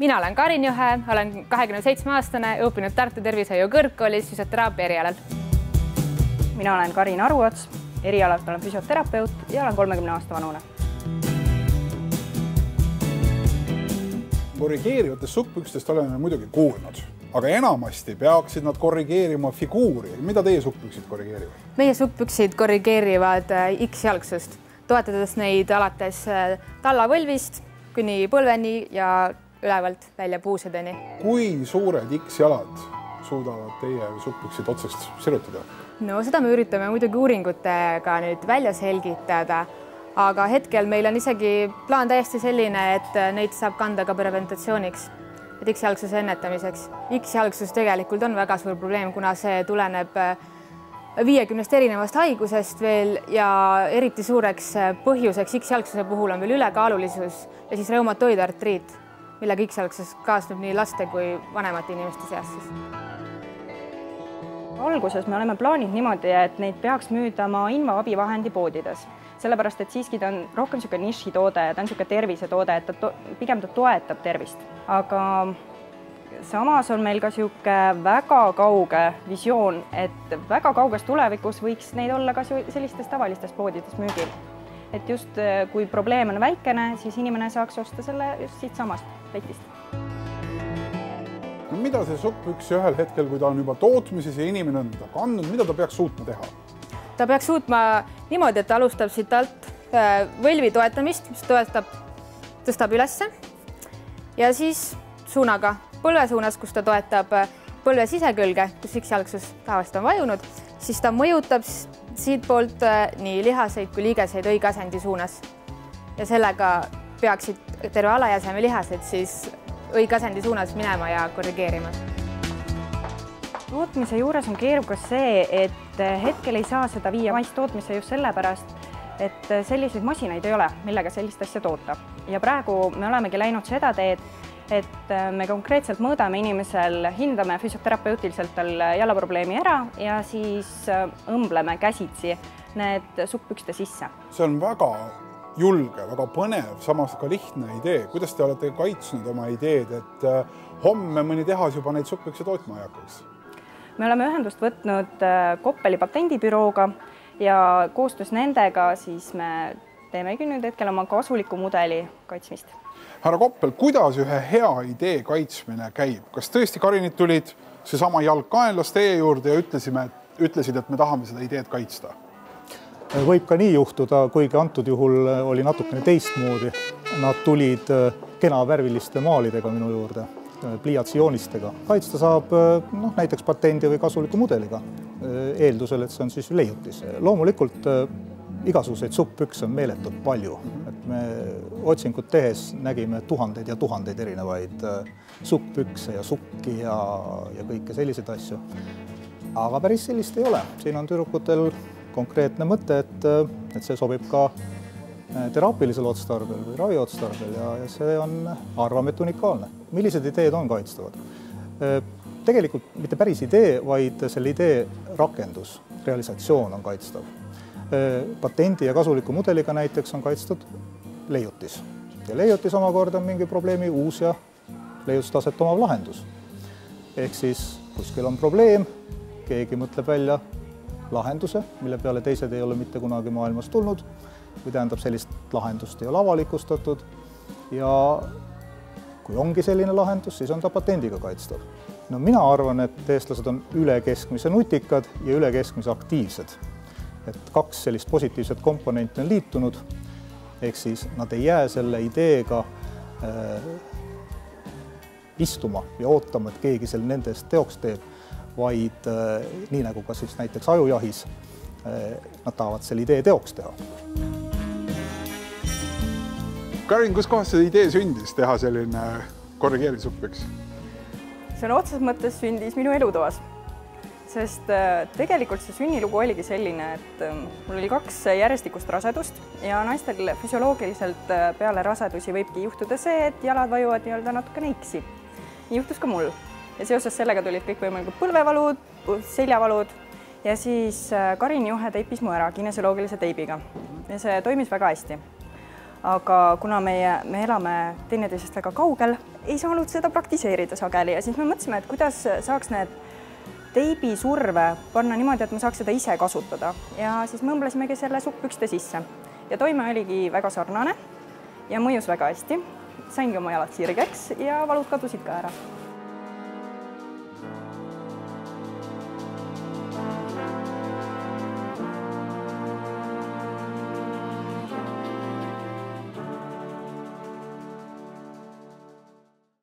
Mina olen Karin Juhe, olen 27-aastane, õppinud Tartu Tervishoiu kõrgkoolis füsioteraapia erialal. Mina olen Karin Aruots, erialalt olen füsioterapeut ja olen 30 aasta vanune. Korrigeerivatest sukkpükstest oleme muidugi kuulnud, aga enamasti peaksid nad korrigeerima figuuri. Mida teie sukkpüksid korrigeerivad? Meie sukkpüksid korrigeerivad X-jalgsust, toetades neid alates tallavõlvist kuni põlveni ja ülevalt välja puusedeni. Kui suured X-jalad suudavad teie sukkpüksid otsast sirutada? No seda me üritame muidugi uuringutega nüüd välja selgitada, aga hetkel meil on isegi plaan täiesti selline, et neid saab kanda ka preventatsiooniks, et X-jalgsuse ennetamiseks. X-jalgsus tegelikult on väga suur probleem, kuna see tuleneb 50 erinevast haigusest veel ja eriti suureks põhjuseks X-jalgsuse puhul on veel ülekaalulisus ja siis reumatoidartriit, millega X-jalgsus kaasneb nii laste kui vanemate inimeste seas. Alguses me oleme plaaninud niimoodi, et neid peaks müüdama invaabivahendi poodides, sellepärast et siiski ta on rohkem niisugune nišitoode ja ta on niisugune tervisetoode, et pigem ta toetab tervist. Aga samas on meil ka niisugune väga kauge visioon, et väga kauges tulevikus võiks neid olla ka sellistes tavalistes poodides müügil. Et just kui probleem on väikene, siis inimene saaks osta selle just siit samast letist. Mida see sukkpüks ühel hetkel, kui ta on juba tootmises ja inimene on ta kandnud, mida ta peaks suutma teha? Ta peaks suutma niimoodi, et ta alustab siit alt võlvi toetamist, mis tõstab ülesse ja siis suunaga põlve suunas, kus ta toetab põlve sisekülge, kus X-jalgsus tavaliselt on vajunud, siis ta mõjutab siit poolt nii lihaseid kui liigeseid õige asendi suunas. Ja sellega peaksid terve alajäseme lihased siis õige asendi suunas minema ja korrigeerima. Tootmise juures on keerukas see, et hetkel ei saa seda viia maistootmisse just sellepärast, et selliseid masinaid ei ole, millega sellist asja toota. Ja praegu me olemegi läinud seda teed, et me konkreetselt mõõdame inimesel, hindame füsioterapeutiliselt tal jalaprobleemi ära ja siis õmbleme käsitsi need sukkpükste sisse. See on väga julge, väga põnev, samas ka lihtne idee. Kuidas te olete kaitsnud oma ideed, et homme mõni tehas juba neid sukkpükse tootma ei hakkaks? Me oleme ühendust võtnud Koppeli patendibürooga ja koostöös nendega siis me teemegi nüüd hetkel oma kasuliku mudeli kaitsmist. Härra Koppel, kuidas ühe hea idee kaitsmine käib? Kas tõesti Karinid tulid seesama jalgkaenlas teie juurde ja ütlesid, et me tahame seda ideed kaitsta? Võib ka nii juhtuda, kuigi antud juhul oli natukene teistmoodi. Nad tulid kenavärviliste maalidega minu juurde, pliiatsijoonistega. Kaitsta saab näiteks patendi või kasuliku mudeliga, eeldusel, et see on siis leiutis. Loomulikult igasuguseid sukkpükse on meeletult palju. Et me otsingut tehes nägime tuhandeid ja tuhandeid erinevaid sukkpükse ja sukki ja kõike selliseid asju. Aga päris sellist ei ole. Siin on tüdrukutel konkreetne mõte, et see sobib ka teraapilisel otstarbel või raviotstarbel ja see on, arvame, et unikaalne. Millised ideed on kaitstavad? Tegelikult mitte päris idee, vaid selle idee rakendus, realisatsioon on kaitstav. Patendi ja kasuliku mudeliga näiteks on kaitstud leiutis. Ja leiutis omakorda on mingi probleemi uus ja leiutustaset omav lahendus. Ehk siis kuskil on probleem, keegi mõtleb välja lahenduse, mille peale teised ei ole mitte kunagi maailmas tulnud, või tähendab sellist lahendust ei ole avalikustatud ja kui ongi selline lahendus, siis on ta patendiga kaitstav. No mina arvan, et eestlased on üle keskmise nutikad ja üle keskmise aktiivsed. Et kaks sellist positiivset komponenti on liitunud, ehk siis nad ei jää selle ideega istuma ja ootama, et keegi selle nende eest teoks teeb, vaid nii nagu ka siis näiteks ajujahis, nad tahavad selle idee teoks teha. Karin, kus kohas see idee sündis teha selline korrigeeriv sukkpüks? See on otseses mõttes sündis minu elutoas, sest tegelikult see sünnilugu oligi selline, et mul oli 2 järjestikust rasedust ja naistel füsioloogiliselt peale rasedusi võibki juhtuda see, et jalad vajuvad nii-öelda natukene iksi. Nii juhtus ka mul. Ja seoses sellega tulid kõik võimalikud põlvevalud, seljavalud ja siis Karin Juhe teipis mu ära kinesioloogilise teibiga ja see toimis väga hästi. Aga kuna me elame teineteisest väga kaugel ei saanud seda praktiseerida sageli ja siis me mõtlesime, et kuidas saaks need teibisurve panna niimoodi, et ma saaks seda ise kasutada ja siis me õmblesimegi selle sukkpükste sisse ja toime oligi väga sarnane ja mõjus väga hästi. Saingi oma jalad sirgeks ja valud kadusid ka ära.